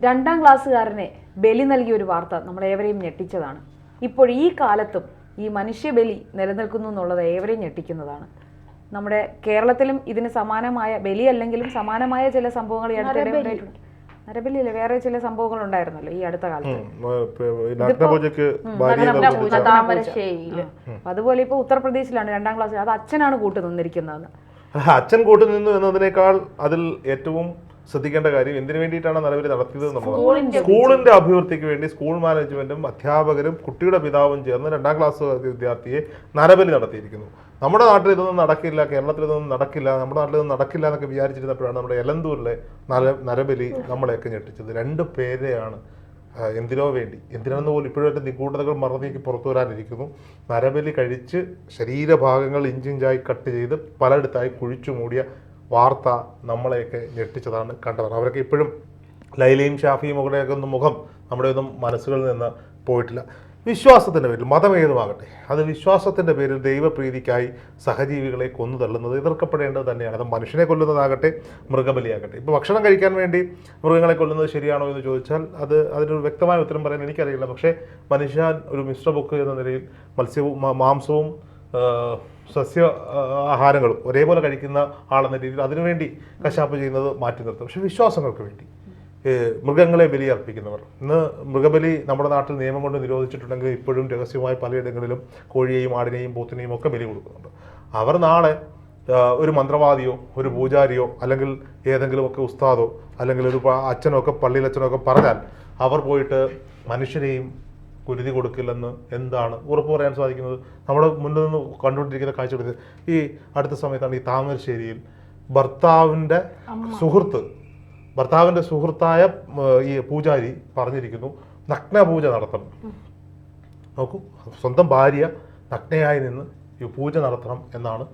2ാം ക്ലാസ്സുകാരനെ ബലി നൽകിയ ഒരു വാർത്ത നമ്മളേവരെയും ഞെട്ടിച്ചതാണ്. ഇപ്പോൾ ഈ കാലത്തും ഈ മനുഷ്യബലി നിലനിൽക്കുന്നു എന്നുള്ളത് ഏവരെയും ഞെട്ടിക്കുന്നതാണ്. നമ്മുടെ കേരളത്തിലും ഇതിന് സമാനമായ ബലി അല്ലെങ്കിലും സമാനമായ ചില സംഭവങ്ങൾ ഈ അടുത്തിടെ ഉണ്ടായിട്ടുണ്ട്. നരബലിയല്ലേ, വേറെ ചില സംഭവങ്ങൾ ഉണ്ടായിരുന്നല്ലോ ഈ അടുത്ത കാലത്ത്. അതുപോലെ ഇപ്പൊ ഉത്തർപ്രദേശിലാണ് 2ാം ക്ലാസ്സിൽ, അത് അച്ഛനാണ് കൂട്ടു നിന്നിരിക്കുന്നത്. അച്ഛൻ കൂട്ടു നിന്നു എന്നതിനേക്കാൾ അതിൽ ഏറ്റവും ശ്രദ്ധിക്കേണ്ട കാര്യം എന്തിനു വേണ്ടിയിട്ടാണ് നരബലി നടത്തിയത് എന്നുള്ളത്. സ്കൂളിന്റെ അഭിവൃദ്ധിക്ക് വേണ്ടി സ്കൂൾ മാനേജ്മെന്റും അധ്യാപകരും കുട്ടിയുടെ പിതാവും ചേർന്ന് 2ാം ക്ലാസ് വിദ്യാർത്ഥിയെ നരബലി നടത്തിയിരിക്കുന്നു. നമ്മുടെ നാട്ടിൽ ഇതൊന്നും നടക്കില്ല, കേരളത്തിൽ ഇതൊന്നും നടക്കില്ല, നമ്മുടെ നാട്ടിൽ ഇതൊന്നും നടക്കില്ല എന്നൊക്കെ വിചാരിച്ചിരുന്നപ്പോഴാണ് നമ്മുടെ എലന്തൂരിലെ നരബലി നമ്മളെയൊക്കെ ഞെട്ടിച്ചത്. 2 പേരെയാണ് എന്തിനോ വേണ്ടി, എന്തിനാണെന്ന് പോലും ഇപ്പോഴത്തെ നിഗൂഢതകൾ മറന്നേക്ക് പുറത്തു വരാനിരിക്കുന്നു. നരബലി കഴിച്ച് ശരീരഭാഗങ്ങൾ ഇഞ്ചിഞ്ചായി കട്ട് ചെയ്ത് പലയിടത്തായി കുഴിച്ചു മൂടിയ വാർത്ത നമ്മളെയൊക്കെ ഞെട്ടിച്ചതാണ്, കണ്ടതാണ്. അവരൊക്കെ ഇപ്പോഴും ലൈലയും ഷാഫിയും ഒക്കെ ഒന്നും മുഖം നമ്മുടെ ഒന്നും മനസ്സുകളിൽ നിന്ന് പോയിട്ടില്ല. വിശ്വാസത്തിൻ്റെ പേരിൽ, മതം ഏതുമാകട്ടെ, അത് വിശ്വാസത്തിൻ്റെ പേരിൽ ദൈവപ്രീതിക്കായി സഹജീവികളെ കൊന്നു തള്ളുന്നത് എതിർക്കപ്പെടേണ്ടത് തന്നെയാണ്. അത് മനുഷ്യനെ കൊല്ലുന്നതാകട്ടെ മൃഗബലിയാകട്ടെ. ഇപ്പോൾ ഭക്ഷണം കഴിക്കാൻ വേണ്ടി മൃഗങ്ങളെ കൊല്ലുന്നത് ശരിയാണോ എന്ന് ചോദിച്ചാൽ അതിനൊരു വ്യക്തമായ ഉത്തരം പറയാൻ എനിക്കറിയില്ല. പക്ഷേ മനുഷ്യൻ ഒരു മിശ്ര ബുക്ക് എന്ന നിലയിൽ മത്സ്യവും മാംസവും സസ്യ ആഹാരങ്ങളും ഒരേപോലെ കഴിക്കുന്ന ആളെന്ന രീതിയിൽ അതിനുവേണ്ടി കശാപ്പ് ചെയ്യുന്നത് മാറ്റി നിർത്തും. പക്ഷേ വിശ്വാസങ്ങൾക്ക് വേണ്ടി മൃഗങ്ങളെ ബലി അർപ്പിക്കുന്നവർ, ഇന്ന് മൃഗബലി നമ്മുടെ നാട്ടിൽ നിയമം കൊണ്ട് നിരോധിച്ചിട്ടുണ്ടെങ്കിൽ ഇപ്പോഴും രഹസ്യമായി പലയിടങ്ങളിലും കോഴിയെയും ആടിനെയും പോത്തിനെയും ഒക്കെ ബലി കൊടുക്കുന്നുണ്ട്. അവർ നാളെ ഒരു മന്ത്രവാദിയോ ഒരു പൂജാരിയോ അല്ലെങ്കിൽ ഏതെങ്കിലുമൊക്കെ ഉസ്താദോ അല്ലെങ്കിൽ ഒരു അച്ഛനോ ഒക്കെ പള്ളിയിലച്ഛനോ ഒക്കെ പറഞ്ഞാൽ അവർ പോയിട്ട് മനുഷ്യരെയും കുരുതി കൊടുക്കില്ലെന്ന് എന്താണ് ഉറപ്പ് പറയാൻ സാധിക്കുന്നത്? നമ്മുടെ മുന്നിൽ നിന്ന് കണ്ടുകൊണ്ടിരിക്കുന്ന കാഴ്ചകൾ ഈ അടുത്ത സമയത്താണ് ഈ താമരശ്ശേരിയിൽ ഭർത്താവിൻ്റെ സുഹൃത്തായ ഈ പൂജാരി പറഞ്ഞിരിക്കുന്നു നഗ്നപൂജ നടത്തണം. നോക്കൂ, സ്വന്തം ഭാര്യ നഗ്നയായി നിന്ന് ഈ പൂജ നടത്തണം എന്നാണ്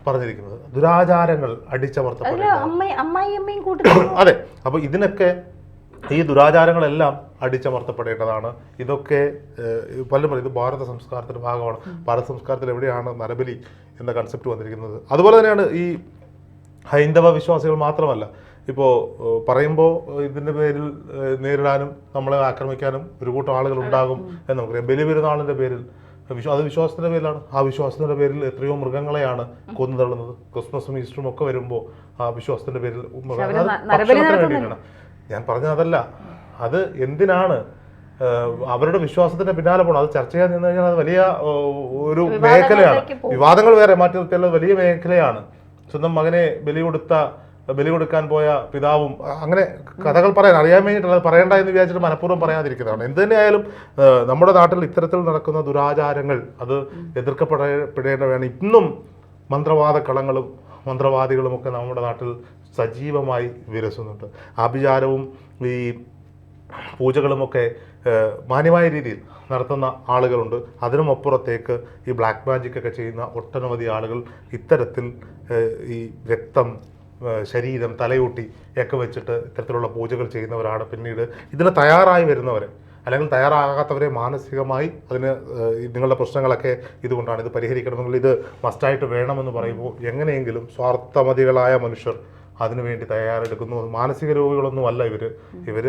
പറഞ്ഞിരിക്കുന്നത്. ദുരാചാരങ്ങൾ അടിച്ചമർത്തപ്പെടേണ്ടതാണ്. അതെ, അപ്പോൾ ഇതിനൊക്കെ ഈ ദുരാചാരങ്ങളെല്ലാം അടിച്ചമർത്തപ്പെടേണ്ടതാണ്. ഇതൊക്കെ പലരും പറയും ഇത് ഭാരത സംസ്കാരത്തിൻ്റെ ഭാഗമാണ്. ഭാരത സംസ്കാരത്തിൽ എവിടെയാണ് നരബലി എന്ന കൺസെപ്റ്റ് വന്നിരിക്കുന്നത്? അതുപോലെ തന്നെയാണ് ഈ ഹൈന്ദവ വിശ്വാസികൾ മാത്രമല്ല. ഇപ്പോൾ പറയുമ്പോൾ ഇതിൻ്റെ പേരിൽ നേരിടാനും നമ്മളെ ആക്രമിക്കാനും ഒരു കൂട്ടം ആളുകൾ ഉണ്ടാകും എന്ന് നമുക്കറിയാം. ബലി പെരുന്നാളിൻ്റെ പേരിൽ അത് വിശ്വാസത്തിൻ്റെ പേരിലാണ്. ആ വിശ്വാസത്തിൻ്റെ പേരിൽ എത്രയോ മൃഗങ്ങളെയാണ് കൊന്നു തള്ളുന്നത്. ക്രിസ്മസും ഈസ്റ്ററും ഒക്കെ വരുമ്പോൾ ആ വിശ്വാസത്തിൻ്റെ പേരിൽ വേണ്ടിയിട്ടാണ്. ഞാൻ പറഞ്ഞത് അതല്ല, അത് എന്തിനാണ് അവരുടെ വിശ്വാസത്തിന്റെ പിന്നാലെ പോകണം? അത് ചർച്ച ചെയ്യാൻ നിന്ന് കഴിഞ്ഞാൽ അത് വലിയ ഒരു മേഖലയാണ്. വിവാദങ്ങൾ വേറെ മാറ്റി നിർത്തിയാൽ വലിയ മേഖലയാണ്. സ്വന്തം മകനെ ബലി കൊടുക്കാൻ പോയ പിതാവും അങ്ങനെ കഥകൾ പറയാൻ അറിയാൻ വേണ്ടിയിട്ടുള്ളത് പറയണ്ട എന്ന് വിചാരിച്ചിട്ട് മനഃപൂർവ്വം പറയാതിരിക്കുന്നതാണ്. എന്ത് തന്നെയായാലും നമ്മുടെ നാട്ടിൽ ഇത്തരത്തിൽ നടക്കുന്ന ദുരാചാരങ്ങൾ അത് എതിർക്കപ്പെടേണ്ടവയാണ്. ഇന്നും മന്ത്രവാദക്കളങ്ങളും മന്ത്രവാദികളുമൊക്കെ നമ്മുടെ നാട്ടിൽ സജീവമായി വിരസുന്നുണ്ട്. ആഭിചാരവും ഈ പൂജകളുമൊക്കെ മാന്യമായ രീതിയിൽ നടത്തുന്ന ആളുകളുണ്ട്. അതിനുമപ്പുറത്തേക്ക് ഈ ബ്ലാക്ക് മാജിക് ഒക്കെ ചെയ്യുന്ന ഒട്ടനവധി ആളുകൾ ഇത്തരത്തിൽ ഈ രക്തം, ശരീരം, തലയൂട്ടി ഒക്കെ വെച്ചിട്ട് ഇത്തരത്തിലുള്ള പൂജകൾ ചെയ്യുന്നവരാണ്. പിന്നീട് ഇതിന് തയ്യാറായി വരുന്നവരെ അല്ലെങ്കിൽ തയ്യാറാകാത്തവരെ മാനസികമായി അതിന് നിങ്ങളുടെ പ്രശ്നങ്ങളൊക്കെ ഇതുകൊണ്ടാണ്, ഇത് പരിഹരിക്കണമെങ്കിൽ ഇത് മസ്റ്റായിട്ട് വേണമെന്ന് പറയുമ്പോൾ എങ്ങനെയെങ്കിലും സ്വാർത്ഥമതികളായ മനുഷ്യർ അതിനുവേണ്ടി തയ്യാറെടുക്കുന്നു. മാനസിക രോഗികളൊന്നുമല്ല ഇവർ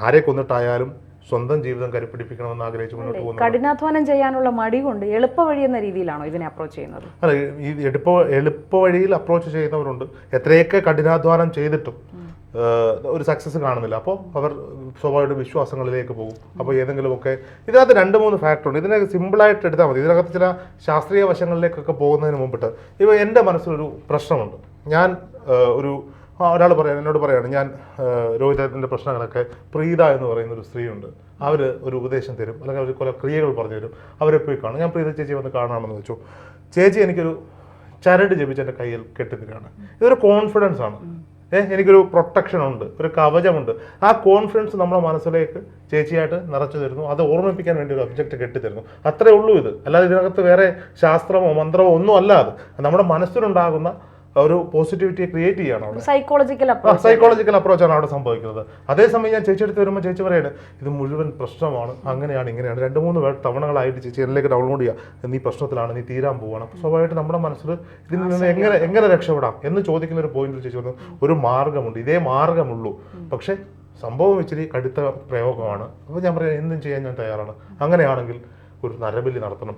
ആരെ കൊന്നിട്ടായാലും സ്വന്തം ജീവിതം കരുപ്പിടിപ്പിക്കണമെന്ന് ആഗ്രഹിച്ചു മുന്നോട്ട് പോകുന്നു. കഠിനാധ്വാനം ചെയ്യാനുള്ള മടി കൊണ്ട് എളുപ്പ വഴി എന്ന രീതിയിലാണോ ഇതിനെ അപ്രോച്ച് ചെയ്യുന്നത്? അല്ല, ഈ എളുപ്പ വഴിയിൽ അപ്രോച്ച് ചെയ്യുന്നവരുണ്ട്. എത്രയൊക്കെ കഠിനാധ്വാനം ചെയ്തിട്ടും ഒരു സക്സസ് കാണുന്നില്ല. അപ്പോൾ അവർ സ്വാഭാവികമായിട്ട് വിശ്വാസങ്ങളിലേക്ക് പോകും. അപ്പോൾ ഏതെങ്കിലുമൊക്കെ ഇതിനകത്ത് 2-3 ഫാക്ടറുണ്ട്. ഇതിനെ സിമ്പിളായിട്ട് എടുത്താൽ മതി. ഇതിനകത്ത് ചില ശാസ്ത്രീയ വശങ്ങളിലേക്കൊക്കെ പോകുന്നതിന് മുമ്പിട്ട് ഇപ്പോൾ എൻ്റെ മനസ്സിലൊരു പ്രശ്നമുണ്ട്. ഞാൻ ഒരാൾ എന്നോട് പറയാണ്, ഞാൻ രോഹിതത്തിൻ്റെ പ്രശ്നങ്ങളൊക്കെ പ്രീത എന്ന് പറയുന്ന ഒരു സ്ത്രീയുണ്ട്, അവർ ഒരു ഉപദേശം തരും അല്ലെങ്കിൽ അവർ കുറെ ക്രിയകൾ പറഞ്ഞു തരും, അവരെ പോയി കാണും. ഞാൻ പ്രീത ചേച്ചി വന്ന് കാണാമെന്ന് വെച്ചു. ചേച്ചി എനിക്കൊരു ചരട് ജപിച്ച് എൻ്റെ കയ്യിൽ കെട്ടിത്തരാണ്. ഇതൊരു കോൺഫിഡൻസ് ആണ്. എനിക്കൊരു പ്രൊട്ടക്ഷൻ ഉണ്ട്, ഒരു കവചമുണ്ട്. ആ കോൺഫിഡൻസ് നമ്മുടെ മനസ്സിലേക്ക് ചേച്ചിയായിട്ട് നിറച്ചു തരുന്നു. അത് ഓർമ്മിപ്പിക്കാൻ വേണ്ടി ഒരു ഒബ്ജക്റ്റ് കെട്ടിത്തരുന്നു. അത്രേ ഉള്ളൂ ഇത്. അല്ലാതെ ഇതിനകത്ത് വേറെ ശാസ്ത്രമോ മന്ത്രമോ ഒന്നും അല്ല. അത് നമ്മുടെ മനസ്സിലുണ്ടാകുന്ന ഒരു പോസിറ്റിവിറ്റിയെ ക്രിയേറ്റ് ചെയ്യാണ് അവിടെ. സൈക്കോളജിക്കൽ അപ്രോച്ചാണ് അവിടെ സംഭവിക്കുന്നത്. അതേസമയം ഞാൻ ചേച്ചി അടുത്ത് വരുമ്പോൾ ചേച്ചി പറയാണ് ഇത് മുഴുവൻ പ്രശ്നമാണ്, അങ്ങനെയാണ് ഇങ്ങനെയാണ്, 2-3 തവണകളായിട്ട് ചേച്ചി എന്നിലേക്ക് ഡൗൺലോഡ് ചെയ്യുക, നീ പ്രശ്നത്തിലാണ്, നീ തീരാൻ പോവാണ്. അപ്പോൾ സ്വാഭാവികമായിട്ട് നമ്മുടെ മനസ്സിൽ ഇതിൽ നിന്ന് എങ്ങനെ രക്ഷപ്പെടാം എന്ന് ചോദിക്കുന്ന ഒരു പോയിന്റിൽ ചേച്ചി പറഞ്ഞു ഒരു മാർഗമുണ്ട്, ഇതേ മാർഗമുള്ളൂ, പക്ഷേ സംഭവം ഇച്ചിരി കടുത്ത പ്രയോഗമാണ്. അപ്പോൾ ഞാൻ പറയാം എന്തും ചെയ്യാൻ ഞാൻ തയ്യാറാണ്, അങ്ങനെയാണെങ്കിൽ ഒരു നരബലി നടത്തണം.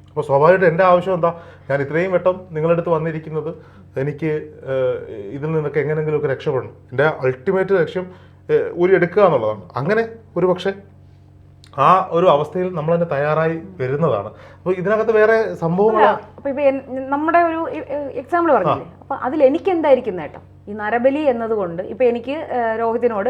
അപ്പോൾ സ്വാഭാവികമായിട്ട് എൻ്റെ ആവശ്യം എന്താ, ഞാൻ ഇത്രയും വട്ടം നിങ്ങളടുത്ത് വന്നിരിക്കുന്നത് എനിക്ക് ഇതിൽ നിന്നൊക്കെ എങ്ങനെയെങ്കിലുമൊക്കെ രക്ഷപ്പെടണം. എൻ്റെ അൾട്ടിമേറ്റ് ലക്ഷ്യം എടുക്കുക എന്നുള്ളതാണ്. അങ്ങനെ ഒരു പക്ഷേ ആ ഒരു അവസ്ഥയിൽ നമ്മൾ തന്നെ തയ്യാറായി വരുന്നതാണ്. അപ്പോൾ ഇതിനകത്ത് വേറെ സംഭവങ്ങൾ അപ്പോൾ ഇപ്പോൾ നമ്മുടെ ഒരു എക്സാമ്പിൾ പറഞ്ഞില്ലേ, അപ്പോൾ അതിൽ എനിക്ക് എന്തായിരിക്കും നേട്ടം? ഈ നരബലി എന്നതുകൊണ്ട് ഇപ്പൊ എനിക്ക് രോഹിതിനോട്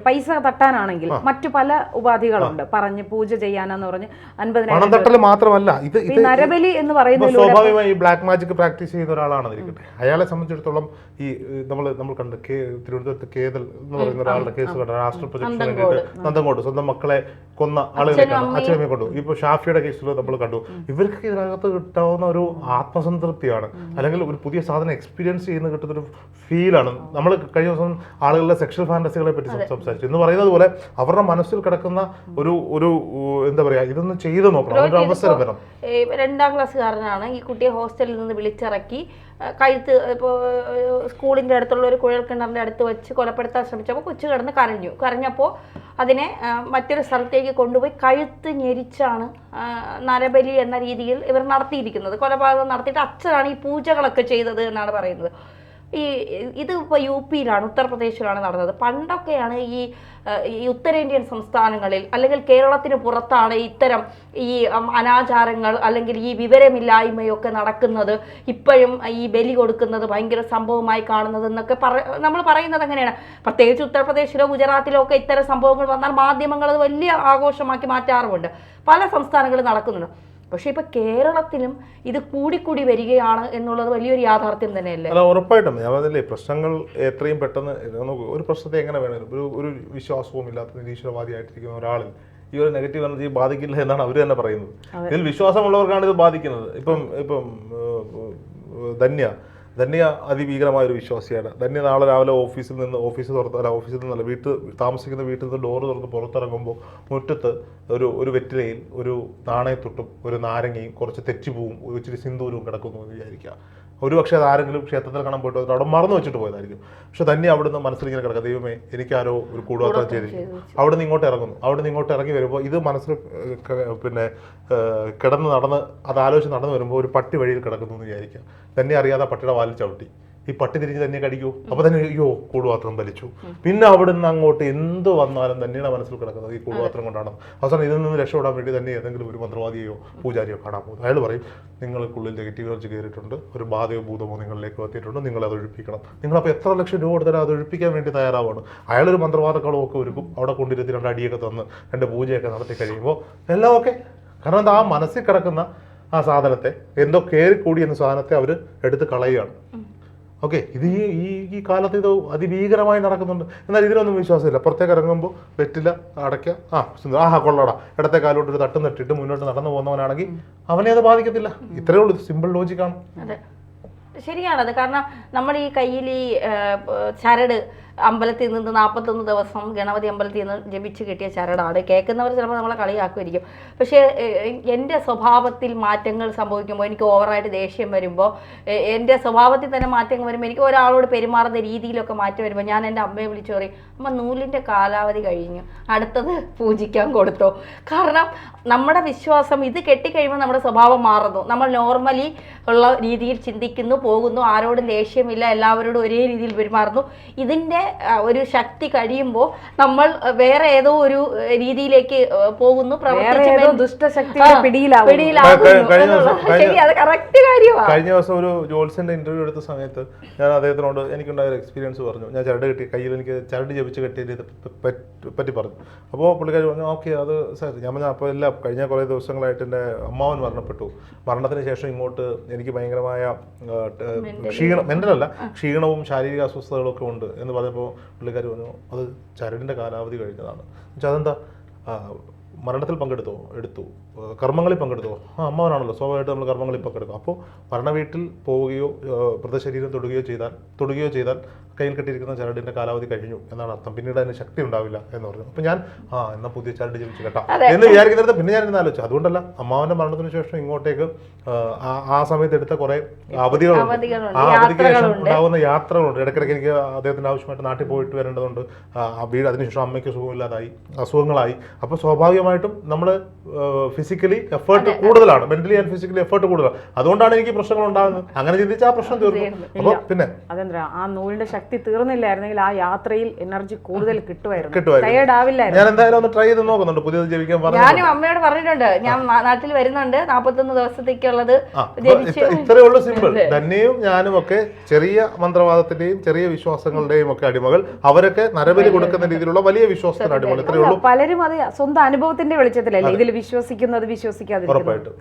പൈസ തട്ടാനാണെങ്കിൽ മറ്റു പല ഉപാധികളുണ്ട്, പറഞ്ഞ് പൂജ ചെയ്യാനെന്ന് പറഞ്ഞ് 50,000 മാത്രമല്ല ഇത് നരബലി എന്ന് പറയുന്നത് സ്വാഭാവികമായി ഈ ബ്ലാക്ക് മാജിക് പ്രാക്ടീസ് ചെയ്യുന്ന ഒരാളാണെന്ന് ഇരിക്കട്ടെ, അയാളെ സംബന്ധിച്ചിടത്തോളം ഈ നമ്മൾ കണ്ട് തിരുവനന്തപുരത്ത് കേതൽ എന്ന് പറയുന്ന ഒരാളുടെ കേസ് കണ്ട രാഷ്ട്രപ്രതിഷ്ഠ വേണ്ടിയിട്ട് നന്ദങ്കോട് സ്വന്തം മക്കളെ കൊന്ന ആളുകളെയാണ് അച്ഛനമ്മയെ കൊണ്ടു. ഇപ്പൊ ഷാഫിയുടെ കേസിൽ നമ്മൾ കണ്ടു. ഇവർക്ക് ഇതിനകത്ത് കിട്ടാവുന്ന ഒരു ആത്മസംതൃപ്തിയാണ്, അല്ലെങ്കിൽ ഒരു പുതിയ സാധനം എക്സ്പീരിയൻസ് ചെയ്യുന്ന കിട്ടുന്ന ഒരു ഫീലാണ്. നമ്മൾ കഴിഞ്ഞ ദിവസം ആളുകളുടെ സെക്ഷൽ ഫാന്റസികളെ പറ്റി സംസാരിച്ചു എന്ന് പറയുന്നത് പോലെ അവരുടെ മനസ്സിൽ കിടക്കുന്ന ഒരു എന്താ പറയാ, ഇതൊന്നും ചെയ്ത് നോക്കണം, ഒരു അവസരം വരണം. 2ാം ക്ലാസ്സുകാരനാണ് ഈ കുട്ടിയെ ഹോസ്റ്റലിൽ നിന്ന് വിളിച്ചിറക്കി കഴുത്ത് ഇപ്പോൾ സ്കൂളിൻ്റെ അടുത്തുള്ള ഒരു കുഴൽക്കിണറിൻ്റെ അടുത്ത് വെച്ച് കൊലപ്പെടുത്താൻ ശ്രമിച്ചപ്പോൾ കൊച്ചു കിടന്ന് കരഞ്ഞപ്പോൾ അതിനെ മറ്റൊരു സ്ഥലത്തേക്ക് കൊണ്ടുപോയി കഴുത്ത് ഞെരിച്ചാണ് നരബലി എന്ന രീതിയിൽ ഇവർ നടത്തിയിരിക്കുന്നത്. കൊലപാതകം നടത്തിയിട്ട് അച്ഛനാണ് ഈ പൂജകളൊക്കെ ചെയ്തത് എന്നാണ് പറയുന്നത്. ഇത് ഇപ്പോൾ UP-യിലാണ്, ഉത്തർപ്രദേശിലാണ് നടന്നത്. പണ്ടൊക്കെയാണ് ഈ ഉത്തരേന്ത്യൻ സംസ്ഥാനങ്ങളിൽ അല്ലെങ്കിൽ കേരളത്തിന് പുറത്താണ് ഇത്തരം ഈ അനാചാരങ്ങൾ അല്ലെങ്കിൽ ഈ വിവരമില്ലായ്മയൊക്കെ നടക്കുന്നത്, ഇപ്പോഴും ഈ ബലി കൊടുക്കുന്നത് ഭയങ്കര സംഭവമായി കാണുന്നത് എന്നൊക്കെ നമ്മൾ പറയുന്നത് അങ്ങനെയാണ്. പ്രത്യേകിച്ച് ഉത്തർപ്രദേശിലോ ഗുജറാത്തിലോ ഒക്കെ ഇത്തരം സംഭവങ്ങൾ വന്നാൽ മാധ്യമങ്ങൾ അത് വലിയ ആഘോഷമാക്കി മാറ്റാറുമുണ്ട്. പല സംസ്ഥാനങ്ങളിൽ നടക്കുന്നുണ്ട്. പക്ഷെ ഇപ്പൊ കേരളത്തിലും ഇത് കൂടിക്കൂടി വരികയാണ് എന്നുള്ളത് വലിയൊരു യാഥാർത്ഥ്യം തന്നെയല്ലേ? അല്ല, ഉറപ്പായിട്ടും ഞാൻ പറഞ്ഞില്ലേ, പ്രശ്നങ്ങൾ എത്രയും പെട്ടെന്ന് ഒരു പ്രശ്നത്തെ എങ്ങനെ വേണം ഒരു വിശ്വാസവും ഇല്ലാത്ത നിരീശ്വരവാദിയായിട്ടിരിക്കുന്ന ഒരാളിൽ ഈ ഒരു നെഗറ്റീവ് എനർജി ബാധിക്കില്ല എന്നാണ് അവർ തന്നെ പറയുന്നത്. ഇതിൽ വിശ്വാസമുള്ളവർക്കാണ് ഇത് ബാധിക്കുന്നത്. ഇപ്പം ധന്യ അതിഭീകരമായ ഒരു വിശ്വാസിയാണ്. ധന്യ നാളെ രാവിലെ ഓഫീസിൽ നിന്നല്ല താമസിക്കുന്ന വീട്ടിൽ നിന്ന് ഡോറ് തുറന്ന് പുറത്തിറങ്ങുമ്പോൾ മുറ്റത്ത് ഒരു വെറ്റിലയിൽ ഒരു നാണയത്തൊട്ടും ഒരു നാരങ്ങയും കുറച്ച് തെച്ചിപ്പൂവും ഇച്ചിരി സിന്ദൂരവും കിടക്കുന്നു എന്ന് വിചാരിക്കുക. ഒരുപക്ഷെ അത് ആരെങ്കിലും ക്ഷേത്രത്തിൽ കാണാൻ പോയിട്ട് അവിടെ മറന്നു വെച്ചിട്ട് പോയതായിരിക്കും. പക്ഷെ തന്നെ അവിടുന്ന് മനസ്സിലിങ്ങനെ കിടക്കുക, ദൈവമേ എനിക്കാരോ ഒരു കൂടുപാത്രം ചെയ്തിരിക്കും. അവിടെ നിന്ന് ഇങ്ങോട്ട് ഇറങ്ങി വരുമ്പോൾ ഇത് മനസ്സിൽ കിടന്ന് നടന്ന് അത് ആലോചിച്ച് നടന്നു വരുമ്പോൾ ഒരു പട്ടി വഴിയിൽ കിടക്കുന്നു എന്ന് വിചാരിക്കുക. തന്നെ അറിയാതെ പട്ടിയുടെ വാലിൽ ചവിട്ടി, ഈ പട്ടി തിരിഞ്ഞ് തന്നെ കടിക്കൂ, അപ്പൊ തന്നെ അയ്യോ കൂടുപാത്രം വലിച്ചു. പിന്നെ അവിടുന്ന് അങ്ങോട്ട് എന്ത് വന്നാലും തന്നെയാണ് മനസ്സിൽ കിടക്കുന്നത് ഈ കൂടുപാത്രം കൊണ്ടാണ്. അവസാനം ഇതിൽ നിന്ന് രക്ഷപ്പെടാൻ വേണ്ടി തന്നെ ഏതെങ്കിലും ഒരു മന്ത്രവാദിയോ പൂജാരിയോ കാണാൻ പോകുന്നത്. അയാൾ പറയും നിങ്ങൾക്കുള്ളിൽ നെഗറ്റീവ് എനർജി കയറിയിട്ടുണ്ട്, ഒരു ബാധയോ ഭൂതമോ നിങ്ങളിലേക്ക് എത്തിയിട്ടുണ്ട്, നിങ്ങളത് ഒഴിപ്പിക്കണം. നിങ്ങളപ്പോൾ എത്ര ലക്ഷം രൂപ കൊടുത്താൽ അത് ഒഴിപ്പിക്കാൻ വേണ്ടി തയ്യാറാവുകയാണ്. അയാളൊരു മന്ത്രവാദക്കളമൊക്കെ ഒരുക്കും, അവിടെ കൊണ്ടിരുത്തി 2 അടിയൊക്കെ തന്ന് 2 പൂജയൊക്കെ നടത്തി കഴിയുമ്പോൾ എല്ലാം ഓക്കെ. കാരണം എന്താ, ആ മനസ്സിൽ കിടക്കുന്ന ആ സാധനത്തെ എന്തോ കയറിക്കൂടി എന്ന സാധനത്തെ അവർ എടുത്ത് കളയുകയാണ്. ഓക്കെ, ഇത് ഈ കാലത്ത് ഇത് അതിഭീകരമായി നടക്കുന്നുണ്ട്. എന്നാൽ ഇതിനൊന്നും വിശ്വാസമില്ല. പുറത്തേക്ക് ഇറങ്ങുമ്പോൾ വെറ്റില അടയ്ക്കുക, കൊള്ളടാ, ഇടത്തെ കാലോട്ട് ഒരു തട്ടും തട്ടിട്ട് മുന്നോട്ട് നടന്നു പോകുന്നവനാണെങ്കിൽ അവനെ അത് ബാധിക്കത്തില്ല. ഇത്രയേ ഉള്ളൂ, സിമ്പിൾ ലോജിക്കാണ്. അതെ, ശരിയാണത്. കാരണം നമ്മൾ ഈ കയ്യിൽ ഈ ചരട് അമ്പലത്തിൽ നിന്ന് 41 ദിവസം ഗണപതി അമ്പലത്തിൽ നിന്ന് ജപിച്ച് കിട്ടിയ ചരടാണ്. കേൾക്കുന്നവർ ചിലപ്പോൾ നമ്മളെ കളിയാക്കുമായിരിക്കും. പക്ഷേ എൻ്റെ സ്വഭാവത്തിൽ മാറ്റങ്ങൾ സംഭവിക്കുമ്പോൾ, എനിക്ക് ഓവറായിട്ട് ദേഷ്യം വരുമ്പോൾ, എൻ്റെ സ്വഭാവത്തിൽ തന്നെ മാറ്റങ്ങൾ വരുമ്പോൾ, എനിക്ക് ഒരാളോട് പെരുമാറുന്ന രീതിയിലൊക്കെ മാറ്റം വരുമ്പോൾ ഞാൻ എൻ്റെ അമ്മയെ വിളിച്ചു പറയും, അമ്മ നൂലിൻ്റെ കാലാവധി കഴിഞ്ഞു, അടുത്തത് പൂജിക്കാൻ കൊടുത്തോ. കാരണം നമ്മുടെ വിശ്വാസം ഇത് കെട്ടിക്കഴിയുമ്പോൾ നമ്മുടെ സ്വഭാവം മാറുന്നു. നമ്മൾ നോർമലി ഉള്ള രീതിയിൽ ചിന്തിക്കുന്നു, പോകുന്നു, ആരോടും ദേഷ്യമില്ല, എല്ലാവരോടും ഒരേ രീതിയിൽ പെരുമാറുന്നു. ഇതിൻ്റെ ഒരു ശക്തി കഴിയുമ്പോൾ നമ്മൾ വേറെ ഏതോ ഒരു രീതിയിലേക്ക് പോകുന്നു, കഴിഞ്ഞ ദിവസം ഒരു ജോത്സ്യന്റെ ഇന്റർവ്യൂ എടുത്ത സമയത്ത് ഞാൻ അദ്ദേഹത്തിനോട് എനിക്കുണ്ടായ ഒരു എക്സ്പീരിയൻസ് പറഞ്ഞു. ഞാൻ ചരട് കെട്ടി കയ്യിൽ എനിക്ക് ചരട് ജപിച്ച് കെട്ടിയത് പറ്റി പറഞ്ഞു. അപ്പോൾ പുള്ളിക്കാരി പറഞ്ഞു ഓക്കെ അത് സാർ. ഞാൻ പറഞ്ഞു അപ്പോൾ എല്ലാം കഴിഞ്ഞ കുറേ ദിവസങ്ങളായിട്ട് എൻ്റെ അമ്മാവൻ മരണപ്പെട്ടു. മരണത്തിന് ശേഷം ഇങ്ങോട്ട് എനിക്ക് ഭയങ്കരമായ മെന്റലല്ല ക്ഷീണവും ശാരീരിക അസ്വസ്ഥതകളൊക്കെ ഉണ്ട് എന്ന് പറഞ്ഞപ്പോൾ പുള്ളിക്കാരി പറഞ്ഞു അത് ചരടിൻ്റെ കാലാവധി കഴിഞ്ഞതാണ്. എന്നുവെച്ചാൽ അതെന്താ, മരണത്തിൽ എടുത്തു, കർമ്മങ്ങളിൽ പങ്കെടുത്തു. അമ്മാവനാണല്ലോ, സ്വാഭാവികമായിട്ട് നമ്മൾ കർമ്മങ്ങളിൽ പങ്കെടുക്കും. അപ്പോൾ മരണ വീട്ടിൽ പോവുകയോ മൃതശരീരം തൊടുകയോ ചെയ്താൽ കയ്യിൽ കെട്ടിയിരിക്കുന്ന ചരടിന്റെ കാലാവധി കഴിഞ്ഞു എന്നാണ് അർത്ഥം. പിന്നീട് അതിന് ശക്തി ഉണ്ടാവില്ല എന്ന് പറഞ്ഞു. അപ്പോൾ ഞാൻ എന്നാൽ പുതിയ ചരട് ജപിച്ചു കേട്ടാ എന്ന് വിചാരിക്കുന്നിടത്ത് പിന്നെ ഞാൻ ഇന്ന് ആലോചിച്ചു. അതുകൊണ്ടല്ല, അമ്മാവന്റെ മരണത്തിന് ശേഷം ഇങ്ങോട്ടേക്ക് ആ സമയത്ത് എടുത്ത കുറെ അവധികളുണ്ട്. ആ അവധിക്ക് ശേഷം ഉണ്ടാവുന്ന യാത്രകളുണ്ട്. ഇടയ്ക്കിടയ്ക്ക് എനിക്ക് അദ്ദേഹത്തിന് ആവശ്യമായിട്ട് നാട്ടിൽ പോയിട്ട് വരേണ്ടതുണ്ട്. വീട് അതിനുശേഷം അമ്മയ്ക്ക് സുഖമില്ലാതായി, അസുഖങ്ങളായി. അപ്പോൾ സ്വാഭാവികമായിട്ടും നമ്മൾ ഫിസിക്കലി എഫേർട്ട് കൂടുതലാണ്, മെന്റലി ആൻഡ് ഫിസിക്കലി എഫേർട്ട് കൂടുതലാണ്. അതുകൊണ്ടാണ് എനിക്ക് പ്രശ്നങ്ങൾ ഉണ്ടാകുന്നത്. അങ്ങനെ ചിന്തിച്ചാൽ ആ പ്രശ്നം തീർന്നു. അപ്പോൾ പിന്നെ അതെന്താ, ആ നൂലിന്റെ ശക്തി തീർന്നില്ലായിരുന്നെങ്കിൽ ആ യാത്രയിൽ എനർജി കൂടുതൽ കിട്ടുമായിരുന്നു. ടയേർഡ് ആവില്ലായിരുന്നു. ഞാൻ എന്തായാലും ഒന്ന് ട്രൈ ചെയ്ത് നോക്കുന്നുണ്ട്, പുതിയത് ജപിക്കാൻ പറഞ്ഞു. ഞാനും അമ്മയോട് പറഞ്ഞിട്ടുണ്ട്, ഞാൻ നാട്ടിൽ വരുന്നുണ്ട്, 41 ദിവസത്തേക്കുള്ളത്. ഇത്രയേ ഉള്ളൂ, സിമ്പിൾ. ധന്യയും ഞാനും ഒക്കെ ചെറിയ മന്ത്രവാദത്തിന്റെയും ചെറിയ വിശ്വാസങ്ങളുടെയും ഒക്കെ അടിമകൾ. അവരൊക്കെ നരബലി കൊടുക്കുന്ന രീതിയിലുള്ള വലിയ വിശ്വാസത്തിന് അടിമകൾ. ഇത്രയേ ഉള്ളൂ. പലരും അത് സ്വന്തം അനുഭവത്തിന്റെ വെളിച്ചത്തിലല്ലേ ഇതിൽ വിശ്വസിക്കുന്നത്, വിശ്വസിക്കാതിരിക്കുന്നത്. ഉറപ്പായിട്ടും.